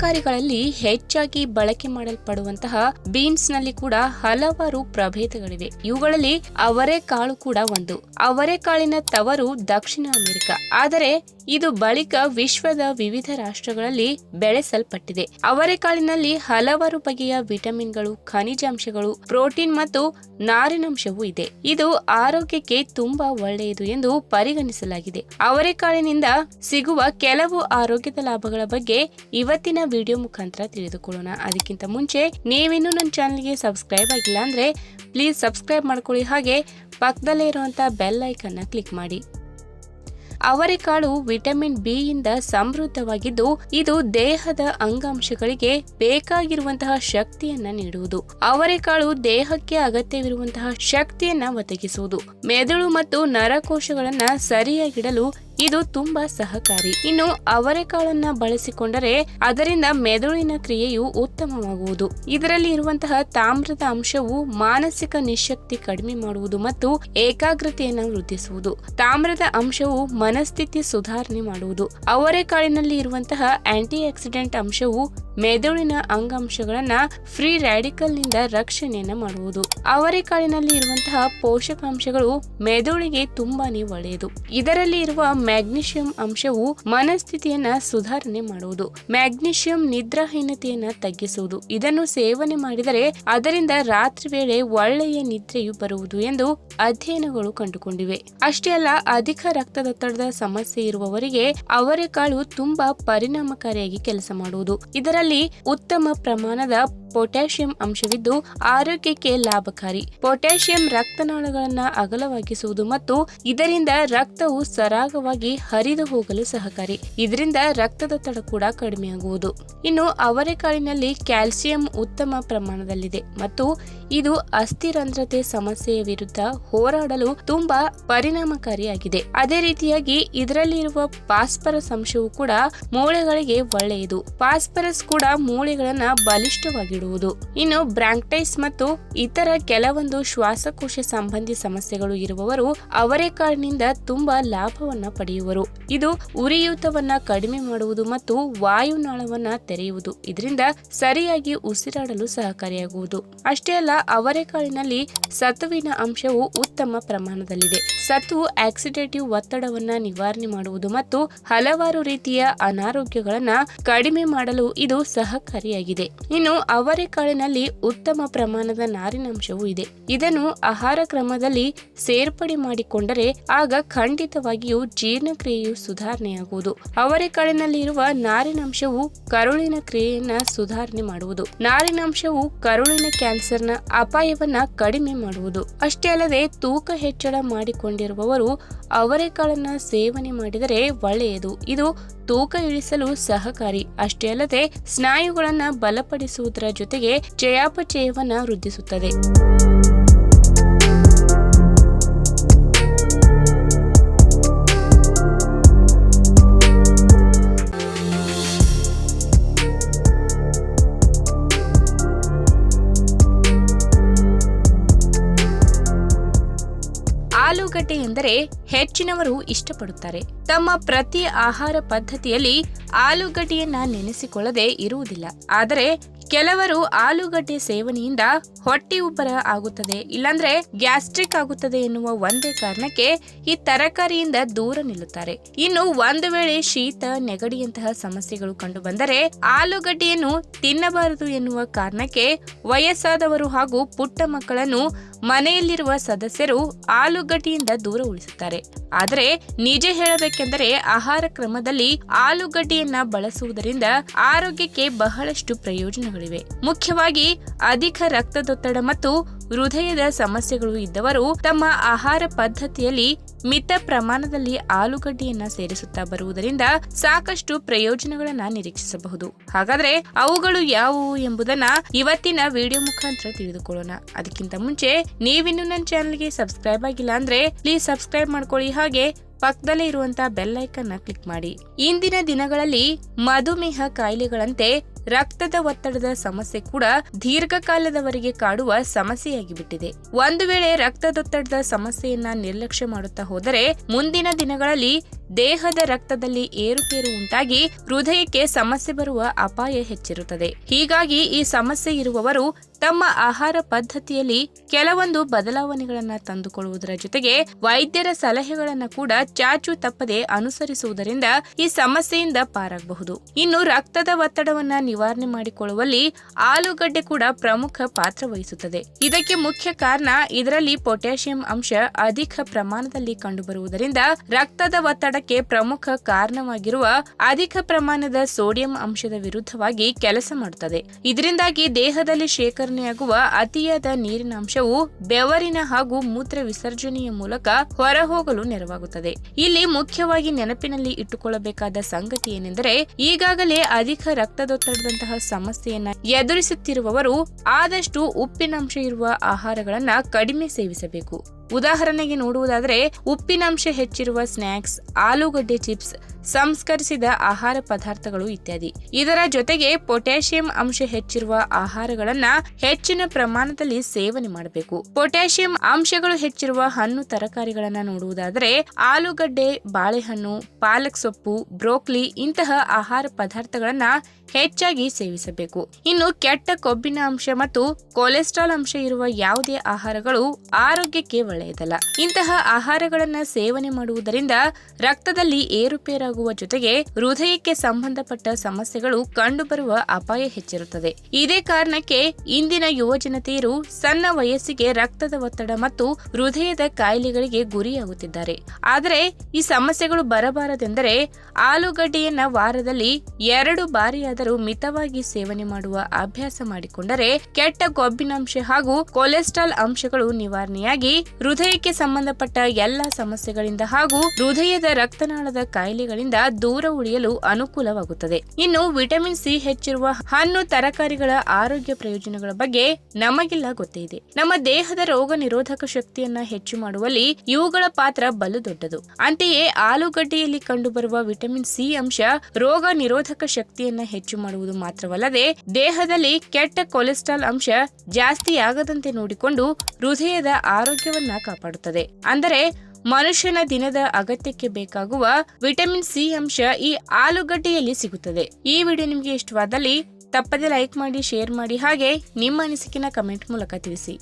ತರಕಾರಿಗಳಲ್ಲಿ ಹೆಚ್ಚಾಗಿ ಬಳಕೆ ಮಾಡಲ್ಪಡುವಂತಹ ಬೀನ್ಸ್ ನಲ್ಲಿ ಕೂಡ ಹಲವಾರು ಪ್ರಭೇದಗಳಿವೆ. ಇವುಗಳಲ್ಲಿ ಅವರೆಕಾಳು ಕೂಡ ಒಂದು. ಅವರೆಕಾಳಿನ ತವರು ದಕ್ಷಿಣ ಅಮೆರಿಕ, ಆದರೆ ಇದು ಬಳಿಕ ವಿಶ್ವದ ವಿವಿಧ ರಾಷ್ಟ್ರಗಳಲ್ಲಿ ಬೆಳೆಸಲ್ಪಟ್ಟಿದೆ. ಅವರೆಕಾಳಿನಲ್ಲಿ ಹಲವಾರು ಬಗೆಯ ವಿಟಮಿನ್ಗಳು, ಖನಿಜಾಂಶಗಳು, ಪ್ರೋಟೀನ್ ಮತ್ತು ನಾರಿನಾಂಶವೂ ಇದೆ. ಇದು ಆರೋಗ್ಯಕ್ಕೆ ತುಂಬಾ ಒಳ್ಳೆಯದು ಎಂದು ಪರಿಗಣಿಸಲಾಗಿದೆ. ಅವರೆಕಾಳಿನಿಂದ ಸಿಗುವ ಕೆಲವು ಆರೋಗ್ಯದ ಲಾಭಗಳ ಬಗ್ಗೆ ಇವತ್ತಿನ ವಿಡಿಯೋ ಮುಖಾಂತರ ತಿಳಿದುಕೊಳ್ಳೋಣ. ಅದಕ್ಕಿಂತ ಮುಂಚೆ ನೀವಿನ್ನೂ ನನ್ನ ಚಾನಲ್ಗೆ ಸಬ್ಸ್ಕ್ರೈಬ್ ಆಗಿಲ್ಲ ಅಂದ್ರೆ ಪ್ಲೀಸ್ ಸಬ್ಸ್ಕ್ರೈಬ್ ಮಾಡ್ಕೊಳ್ಳಿ, ಹಾಗೆ ಪಕ್ಕದಲ್ಲೇ ಇರುವಂತಹ ಬೆಲ್ ಐಕನ್ನ ಕ್ಲಿಕ್ ಮಾಡಿ. ಅವರೆಕಾಳು ವಿಟಮಿನ್ ಬಿ ಯಿಂದ ಸಮೃದ್ಧವಾಗಿದ್ದು, ಇದು ದೇಹದ ಅಂಗಾಂಶಗಳಿಗೆ ಬೇಕಾಗಿರುವಂತಹ ಶಕ್ತಿಯನ್ನ ನೀಡುವುದು. ಅವರೆಕಾಳು ದೇಹಕ್ಕೆ ಅಗತ್ಯವಿರುವಂತಹ ಶಕ್ತಿಯನ್ನ ಒದಗಿಸುವುದು. ಮೆದುಳು ಮತ್ತು ನರಕೋಶಗಳನ್ನ ಸರಿಯಾಗಿಡಲು ಇದು ತುಂಬಾ ಸಹಕಾರಿ. ಇನ್ನು ಅವರೆಕಾಳನ್ನ ಬಳಸಿಕೊಂಡರೆ ಅದರಿಂದ ಮೆದುಳಿನ ಕ್ರಿಯೆಯು ಉತ್ತಮವಾಗುವುದು. ಇದರಲ್ಲಿ ಇರುವಂತಹ ತಾಮ್ರದ ಅಂಶವು ಮಾನಸಿಕ ನಿಶಕ್ತಿ ಕಡಿಮೆ ಮಾಡುವುದು ಮತ್ತು ಏಕಾಗ್ರತೆಯನ್ನು ವೃದ್ಧಿಸುವುದು. ತಾಮ್ರದ ಅಂಶವು ಮನಸ್ಥಿತಿ ಸುಧಾರಣೆ ಮಾಡುವುದು. ಅವರೆಕಾಳಿನಲ್ಲಿ ಇರುವಂತಹ ಆಂಟಿ ಆಕ್ಸಿಡೆಂಟ್ ಅಂಶವು ಮೆದುಳಿನ ಅಂಗಾಂಶಗಳನ್ನ ಫ್ರೀ ರ್ಯಾಡಿಕಲ್ ನಿಂದ ರಕ್ಷಣೆಯನ್ನ ಮಾಡುವುದು. ಅವರೆಕಾಳಿನಲ್ಲಿ ಇರುವಂತಹ ಪೋಷಕಾಂಶಗಳು ಮೆದುಳಿಗೆ ತುಂಬಾನೇ ಒಳ್ಳೆಯದು. ಇದರಲ್ಲಿ ಇರುವ ಮ್ಯಾಗ್ನೀಷಿಯಂ ಅಂಶವು ಮನಸ್ಥಿತಿಯನ್ನ ಸುಧಾರಣೆ ಮಾಡುವುದು. ಮ್ಯಾಗ್ನೀಷಿಯಂ ನಿದ್ರಾಹೀನತೆಯನ್ನ ತಗ್ಗಿಸುವುದು. ಇದನ್ನು ಸೇವನೆ ಮಾಡಿದರೆ ಅದರಿಂದ ರಾತ್ರಿ ವೇಳೆ ಒಳ್ಳೆಯ ನಿದ್ರೆಯು ಬರುವುದು ಎಂದು ಅಧ್ಯಯನಗಳು ಕಂಡುಕೊಂಡಿವೆ. ಅಷ್ಟೇ ಅಲ್ಲ, ಅಧಿಕ ರಕ್ತದೊತ್ತಡದ ಸಮಸ್ಯೆ ಇರುವವರಿಗೆ ಅವರೆಕಾಳು ತುಂಬಾ ಪರಿಣಾಮಕಾರಿಯಾಗಿ ಕೆಲಸ ಮಾಡುವುದು. ಇದರಲ್ಲಿ ಉತ್ತಮ ಪ್ರಮಾಣದ ಪೊಟ್ಯಾಷಿಯಂ ಅಂಶವಿದ್ದು ಆರೋಗ್ಯಕ್ಕೆ ಲಾಭಕಾರಿ. ಪೊಟ್ಯಾಷಿಯಂ ರಕ್ತನಾಳಗಳನ್ನ ಅಗಲವಾಗಿಸುವುದು ಮತ್ತು ಇದರಿಂದ ರಕ್ತವು ಸರಾಗವಾಗಿ ಹರಿದು ಹೋಗಲು ಸಹಕಾರಿ. ಇದರಿಂದ ರಕ್ತದೊತ್ತಡ ಕೂಡ ಕಡಿಮೆಯಾಗುವುದು. ಇನ್ನು ಅವರೆಕಾಳಿನಲ್ಲಿ ಕ್ಯಾಲ್ಸಿಯಂ ಉತ್ತಮ ಪ್ರಮಾಣದಲ್ಲಿದೆ ಮತ್ತು ಇದು ಅಸ್ಥಿರಂಧ್ರತೆ ಸಮಸ್ಯೆಯ ವಿರುದ್ಧ ಹೋರಾಡಲು ತುಂಬಾ ಪರಿಣಾಮಕಾರಿಯಾಗಿದೆ. ಅದೇ ರೀತಿಯಾಗಿ ಇದರಲ್ಲಿ ಇರುವ ಫಾಸ್ಫರಸ್ ಅಂಶವು ಕೂಡ ಮೂಳೆಗಳಿಗೆ ಒಳ್ಳೆಯದು. ಫಾಸ್ಫರಸ್ ಕೂಡ ಮೂಳೆಗಳನ್ನ ಬಲಿಷ್ಠವಾಗಿಡುವುದು. ಇನ್ನು ಬ್ರಾಂಕೈಟಿಸ್ ಮತ್ತು ಇತರ ಕೆಲವೊಂದು ಶ್ವಾಸಕೋಶ ಸಂಬಂಧಿ ಸಮಸ್ಯೆಗಳು ಇರುವವರು ಅವರೆಕಾಳಿನಿಂದ ತುಂಬಾ ಲಾಭವನ್ನ ಪಡೆಯುವರು. ಇದು ಉರಿಯೂತವನ್ನ ಕಡಿಮೆ ಮಾಡುವುದು ಮತ್ತು ವಾಯುನಾಳವನ್ನ ತೆರೆಯುವುದು. ಇದರಿಂದ ಸರಿಯಾಗಿ ಉಸಿರಾಡಲು ಸಹಕಾರಿಯಾಗುವುದು. ಅಷ್ಟೇ ಅಲ್ಲ, ಅವರೆಕಾಳಿನಲ್ಲಿ ಸತುವಿನ ಅಂಶವು ಉತ್ತಮ ಪ್ರಮಾಣದಲ್ಲಿದೆ. ಸತು ಆಕ್ಸಿಡೇಟಿವ್ ಒತ್ತಡವನ್ನ ನಿವಾರಣೆ ಮಾಡುವುದು ಮತ್ತು ಹಲವಾರು ರೀತಿಯ ಅನಾರೋಗ್ಯಗಳನ್ನ ಕಡಿಮೆ ಮಾಡಲು ಇದು ಸಹಕಾರಿಯಾಗಿದೆ. ಇನ್ನು ಅವರೆಕಾಳಿನಲ್ಲಿ ಉತ್ತಮ ಪ್ರಮಾಣದ ನಾರಿನಾಂಶವೂ ಇದೆ. ಇದನ್ನು ಆಹಾರ ಕ್ರಮದಲ್ಲಿ ಸೇರ್ಪಡೆ ಮಾಡಿಕೊಂಡರೆ ಆಗ ಖಂಡಿತವಾಗಿಯೂ ಜೀರ್ಣಕ್ರಿಯೆಯು ಸುಧಾರಣೆಯಾಗುವುದು. ಅವರೆಕಾಳಿನಲ್ಲಿ ಇರುವ ನಾರಿನಾಂಶವು ಕರುಳಿನ ಕ್ರಿಯೆಯನ್ನ ಸುಧಾರಣೆ ಮಾಡುವುದು. ನಾರಿನಾಂಶವು ಕರುಳಿನ ಕ್ಯಾನ್ಸರ್ನ ಅಪಾಯವನ್ನ ಕಡಿಮೆ ಮಾಡುವುದು. ಅಷ್ಟೇ ಅಲ್ಲದೆ ತೂಕ ಹೆಚ್ಚಳ ಮಾಡಿಕೊಂಡಿರುವವರು ಅವರೆಕಾಳನ್ನ ಸೇವನೆ ಮಾಡಿದರೆ ಒಳ್ಳೆಯದು. ಇದು ತೂಕ ಇಳಿಸಲು ಸಹಕಾರಿ. ಅಷ್ಟೇ ಅಲ್ಲದೆ ಸ್ನಾಯುಗಳನ್ನ ಬಲಪಡಿಸುವುದರ ಜೊತೆಗೆ ಚಯಾಪಚಯವನ್ನ ವೃದ್ಧಿಸುತ್ತದೆ. ಆಲೂಗಡ್ಡೆ ಎಂದರೆ ಹೆಚ್ಚಿನವರು ಇಷ್ಟಪಡುತ್ತಾರೆ. ತಮ್ಮ ಪ್ರತಿ ಆಹಾರ ಪದ್ಧತಿಯಲ್ಲಿ ಆಲೂಗಡ್ಡೆಯನ್ನ ನೆನೆಸಿಕೊಳ್ಳದೆ ಇರುವುದಿಲ್ಲ. ಆದರೆ ಕೆಲವರು ಆಲೂಗಡ್ಡೆ ಸೇವನೆಯಿಂದ ಹೊಟ್ಟೆ ಉಬ್ಬರ ಆಗುತ್ತದೆ, ಇಲ್ಲಾಂದ್ರೆ ಗ್ಯಾಸ್ಟ್ರಿಕ್ ಆಗುತ್ತದೆ ಎನ್ನುವ ಒಂದೇ ಕಾರಣಕ್ಕೆ ಈ ತರಕಾರಿಯಿಂದ ದೂರ ನಿಲ್ಲುತ್ತಾರೆ. ಇನ್ನು ಒಂದು ವೇಳೆ ಶೀತ, ನೆಗಡಿಯಂತಹ ಸಮಸ್ಯೆಗಳು ಕಂಡು ಬಂದರೆ ಆಲೂಗಡ್ಡೆಯನ್ನು ತಿನ್ನಬಾರದು ಎನ್ನುವ ಕಾರಣಕ್ಕೆ ವಯಸ್ಸಾದವರು ಹಾಗೂ ಪುಟ್ಟ ಮಕ್ಕಳನ್ನು ಮನೆಯಲ್ಲಿರುವ ಸದಸ್ಯರು ಆಲೂಗಡ್ಡೆಯಿಂದ ದೂರ ಉಳಿಸುತ್ತಾರೆ. ಆದರೆ ನಿಜ ಹೇಳಬೇಕೆಂದರೆ ಆಹಾರ ಕ್ರಮದಲ್ಲಿ ಆಲೂಗಡ್ಡೆಯನ್ನ ಬಳಸುವುದರಿಂದ ಆರೋಗ್ಯಕ್ಕೆ ಬಹಳಷ್ಟು ಪ್ರಯೋಜನಗಳಿವೆ. ಮುಖ್ಯವಾಗಿ ಅಧಿಕ ರಕ್ತದೊತ್ತಡ ಮತ್ತು ಹೃದಯದ ಸಮಸ್ಯೆಗಳು ಇದ್ದವರು ತಮ್ಮ ಆಹಾರ ಪದ್ಧತಿಯಲ್ಲಿ ಮಿತ ಪ್ರಮಾಣದಲ್ಲಿ ಆಲೂಗಡ್ಡೆಯನ್ನ ಸೇರಿಸುತ್ತಾ ಬರುವುದರಿಂದ ಸಾಕಷ್ಟು ಪ್ರಯೋಜನಗಳನ್ನ ನಿರೀಕ್ಷಿಸಬಹುದು. ಹಾಗಾದ್ರೆ ಅವುಗಳು ಯಾವುವು ಎಂಬುದನ್ನ ಇವತ್ತಿನ ವಿಡಿಯೋ ಮುಖಾಂತರ ತಿಳಿದುಕೊಳ್ಳೋಣ. ಅದಕ್ಕಿಂತ ಮುಂಚೆ ನೀವಿನ್ನೂ ನನ್ನ ಚಾನೆಲ್ಗೆ ಸಬ್ಸ್ಕ್ರೈಬ್ ಆಗಿಲ್ಲ ಅಂದ್ರೆ ಪ್ಲೀಸ್ ಸಬ್ಸ್ಕ್ರೈಬ್ ಮಾಡ್ಕೊಳ್ಳಿ, ಹಾಗೆ ಪಕ್ಕದಲ್ಲೇ ಇರುವಂತಹ ಬೆಲ್ ಐಕನ್ ಕ್ಲಿಕ್ ಮಾಡಿ. ಇಂದಿನ ದಿನಗಳಲ್ಲಿ ಮಧುಮೇಹ ಕಾಯಿಲೆಗಳಂತೆ ರಕ್ತದ ಒತ್ತಡದ ಸಮಸ್ಯೆ ಕೂಡ ದೀರ್ಘಕಾಲದವರೆಗೆ ಕಾಡುವ ಸಮಸ್ಯೆಯಾಗಿ ಬಿಟ್ಟಿದೆ. ಒಂದು ವೇಳೆ ರಕ್ತದೊತ್ತಡದ ಸಮಸ್ಯೆಯನ್ನ ನಿರ್ಲಕ್ಷ್ಯ ಮಾಡುತ್ತಾ ಹೋದರೆ ಮುಂದಿನ ದಿನಗಳಲ್ಲಿ ದೇಹದ ರಕ್ತದಲ್ಲಿ ಏರುಪೇರು ಉಂಟಾಗಿ ಹೃದಯಕ್ಕೆ ಸಮಸ್ಯೆ ಬರುವ ಅಪಾಯ ಹೆಚ್ಚಿರುತ್ತದೆ. ಹೀಗಾಗಿ ಈ ಸಮಸ್ಯೆ ಇರುವವರು ತಮ್ಮ ಆಹಾರ ಪದ್ಧತಿಯಲ್ಲಿ ಕೆಲವೊಂದು ಬದಲಾವಣೆಗಳನ್ನು ತಂದುಕೊಳ್ಳುವುದರ ಜೊತೆಗೆ ವೈದ್ಯರ ಸಲಹೆಗಳನ್ನು ಕೂಡ ಚಾಚು ತಪ್ಪದೆ ಅನುಸರಿಸುವುದರಿಂದ ಈ ಸಮಸ್ಯೆಯಿಂದ ಪಾರಾಗಬಹುದು. ಇನ್ನು ರಕ್ತದ ಒತ್ತಡವನ್ನ ನಿವಾರಣೆ ಮಾಡಿಕೊಳ್ಳುವಲ್ಲಿ ಆಲೂಗಡ್ಡೆ ಕೂಡ ಪ್ರಮುಖ ಪಾತ್ರ ವಹಿಸುತ್ತದೆ. ಇದಕ್ಕೆ ಮುಖ್ಯ ಕಾರಣ ಇದರಲ್ಲಿ ಪೊಟ್ಯಾಷಿಯಂ ಅಂಶ ಅಧಿಕ ಪ್ರಮಾಣದಲ್ಲಿ ಕಂಡುಬರುವುದರಿಂದ ರಕ್ತದ ಒತ್ತಡಕ್ಕೆ ಪ್ರಮುಖ ಕಾರಣವಾಗಿರುವ ಅಧಿಕ ಪ್ರಮಾಣದ ಸೋಡಿಯಂ ಅಂಶದ ವಿರುದ್ಧವಾಗಿ ಕೆಲಸ ಮಾಡುತ್ತದೆ. ಇದರಿಂದಾಗಿ ದೇಹದಲ್ಲಿ ಶೇಖರಣೆಯಾಗುವ ಅತಿಯಾದ ನೀರಿನ ಅಂಶವು ಬೆವರಿನ ಹಾಗೂ ಮೂತ್ರ ವಿಸರ್ಜನೆಯ ಮೂಲಕ ಹೊರಹೋಗಲು ನೆರವಾಗುತ್ತದೆ. ಇಲ್ಲಿ ಮುಖ್ಯವಾಗಿ ನೆನಪಿನಲ್ಲಿ ಇಟ್ಟುಕೊಳ್ಳಬೇಕಾದ ಸಂಗತಿ ಏನೆಂದರೆ, ಈಗಾಗಲೇ ಅಧಿಕ ರಕ್ತದೊತ್ತಡದಂತಹ ಸಮಸ್ಯೆಯನ್ನ ಎದುರಿಸುತ್ತಿರುವವರು ಆದಷ್ಟು ಉಪ್ಪಿನಂಶ ಇರುವ ಆಹಾರಗಳನ್ನ ಕಡಿಮೆ ಸೇವಿಸಬೇಕು. ಉದಾಹರಣೆಗೆ ನೋಡುವುದಾದರೆ ಉಪ್ಪಿನಂಶ ಹೆಚ್ಚಿರುವ ಸ್ನ್ಯಾಕ್ಸ್, ಆಲೂಗಡ್ಡೆ ಚಿಪ್ಸ್, ಸಂಸ್ಕರಿಸಿದ ಆಹಾರ ಪದಾರ್ಥಗಳು ಇತ್ಯಾದಿ. ಇದರ ಜೊತೆಗೆ ಪೊಟ್ಯಾಷಿಯಂ ಅಂಶ ಹೆಚ್ಚಿರುವ ಆಹಾರಗಳನ್ನ ಹೆಚ್ಚಿನ ಪ್ರಮಾಣದಲ್ಲಿ ಸೇವನೆ ಮಾಡಬೇಕು. ಪೊಟ್ಯಾಷಿಯಂ ಅಂಶಗಳು ಹೆಚ್ಚಿರುವ ಹಣ್ಣು ತರಕಾರಿಗಳನ್ನ ನೋಡುವುದಾದರೆ ಆಲೂಗಡ್ಡೆ, ಬಾಳೆಹಣ್ಣು, ಪಾಲಕ್ ಸೊಪ್ಪು, ಬ್ರೋಕ್ಲಿ ಇಂತಹ ಆಹಾರ ಪದಾರ್ಥಗಳನ್ನ ಹೆಚ್ಚಾಗಿ ಸೇವಿಸಬೇಕು. ಇನ್ನು ಕೆಟ್ಟ ಕೊಬ್ಬಿನ ಅಂಶ ಮತ್ತು ಕೊಲೆಸ್ಟ್ರಾಲ್ ಅಂಶ ಇರುವ ಯಾವುದೇ ಆಹಾರಗಳು ಆರೋಗ್ಯಕ್ಕೆ ಒಳ್ಳೆಯದಲ್ಲ. ಇಂತಹ ಆಹಾರಗಳನ್ನ ಸೇವನೆ ಮಾಡುವುದರಿಂದ ರಕ್ತದಲ್ಲಿ ಏರುಪೇರಾಗುವ ಜೊತೆಗೆ ಹೃದಯಕ್ಕೆ ಸಂಬಂಧಪಟ್ಟ ಸಮಸ್ಯೆಗಳು ಕಂಡುಬರುವ ಅಪಾಯ ಹೆಚ್ಚಿರುತ್ತದೆ. ಇದೇ ಕಾರಣಕ್ಕೆ ಇಂದಿನ ಯುವ ಜನತೆಯರು ಸಣ್ಣ ವಯಸ್ಸಿಗೆ ರಕ್ತದ ಒತ್ತಡ ಮತ್ತು ಹೃದಯದ ಕಾಯಿಲೆಗಳಿಗೆ ಗುರಿಯಾಗುತ್ತಿದ್ದಾರೆ. ಆದರೆ ಈ ಸಮಸ್ಯೆಗಳು ಬರಬಾರದೆಂದರೆ ಆಲೂಗಡ್ಡೆಯನ್ನ ವಾರದಲ್ಲಿ 2 ಬಾರಿಯಾದರೂ ಮಿತವಾಗಿ ಸೇವನೆ ಮಾಡುವ ಅಭ್ಯಾಸ ಮಾಡಿಕೊಂಡರೆ ಕೆಟ್ಟ ಕೊಬ್ಬಿನಾಂಶ ಹಾಗೂ ಕೊಲೆಸ್ಟ್ರಾಲ್ ಅಂಶಗಳು ನಿವಾರಣೆಯಾಗಿ ಹೃದಯಕ್ಕೆ ಸಂಬಂಧಪಟ್ಟ ಎಲ್ಲಾ ಸಮಸ್ಯೆಗಳಿಂದ ಹಾಗೂ ಹೃದಯದ ರಕ್ತನಾಳದ ಕಾಯಿಲೆಗಳಿಂದ ದೂರ ಉಳಿಯಲು ಅನುಕೂಲವಾಗುತ್ತದೆ. ಇನ್ನು ವಿಟಮಿನ್ ಸಿ ಹೆಚ್ಚಿರುವ ಹಣ್ಣು ತರಕಾರಿಗಳ ಆರೋಗ್ಯ ಪ್ರಯೋಜನಗಳ ಬಗ್ಗೆ ನಮಗೆಲ್ಲ ಗೊತ್ತೇ ಇದೆ. ನಮ್ಮ ದೇಹದ ರೋಗ ನಿರೋಧಕ ಶಕ್ತಿಯನ್ನ ಹೆಚ್ಚು ಮಾಡುವಲ್ಲಿ ಇವುಗಳ ಪಾತ್ರ ಬಲು ದೊಡ್ಡದು. ಅಂತೆಯೇ ಆಲೂಗಡ್ಡೆಯಲ್ಲಿ ಕಂಡುಬರುವ ವಿಟಮಿನ್ ಸಿ ಅಂಶ ರೋಗ ನಿರೋಧಕ ಶಕ್ತಿಯನ್ನ ಹೆಚ್ಚು ಮಾಡುವುದು ಮಾತ್ರವಲ್ಲದೆ ದೇಹದಲ್ಲಿ ಕೆಟ್ಟ ಕೊಲೆಸ್ಟ್ರಾಲ್ ಅಂಶ ಜಾಸ್ತಿಯಾಗದಂತೆ ನೋಡಿಕೊಂಡು ಹೃದಯದ ಆರೋಗ್ಯವನ್ನ ಕಾಪಾಡುತ್ತದೆ. ಅಂದರೆ ಮನುಷ್ಯನ ದಿನದ ಅಗತ್ಯಕ್ಕೆ ಬೇಕಾಗುವ ವಿಟಮಿನ್ ಸಿ ಅಂಶ ಈ ಆಲೂಗಡ್ಡೆಯಲ್ಲಿ ಸಿಗುತ್ತದೆ. ಈ ವಿಡಿಯೋ ನಿಮಗೆ ಇಷ್ಟವಾದಲ್ಲಿ ತಪ್ಪದೆ ಲೈಕ್ ಮಾಡಿ, ಶೇರ್ ಮಾಡಿ, ಹಾಗೆ ನಿಮ್ಮ ಅನಿಸಿಕೆನ ಕಮೆಂಟ್ ಮೂಲಕ ತಿಳಿಸಿ.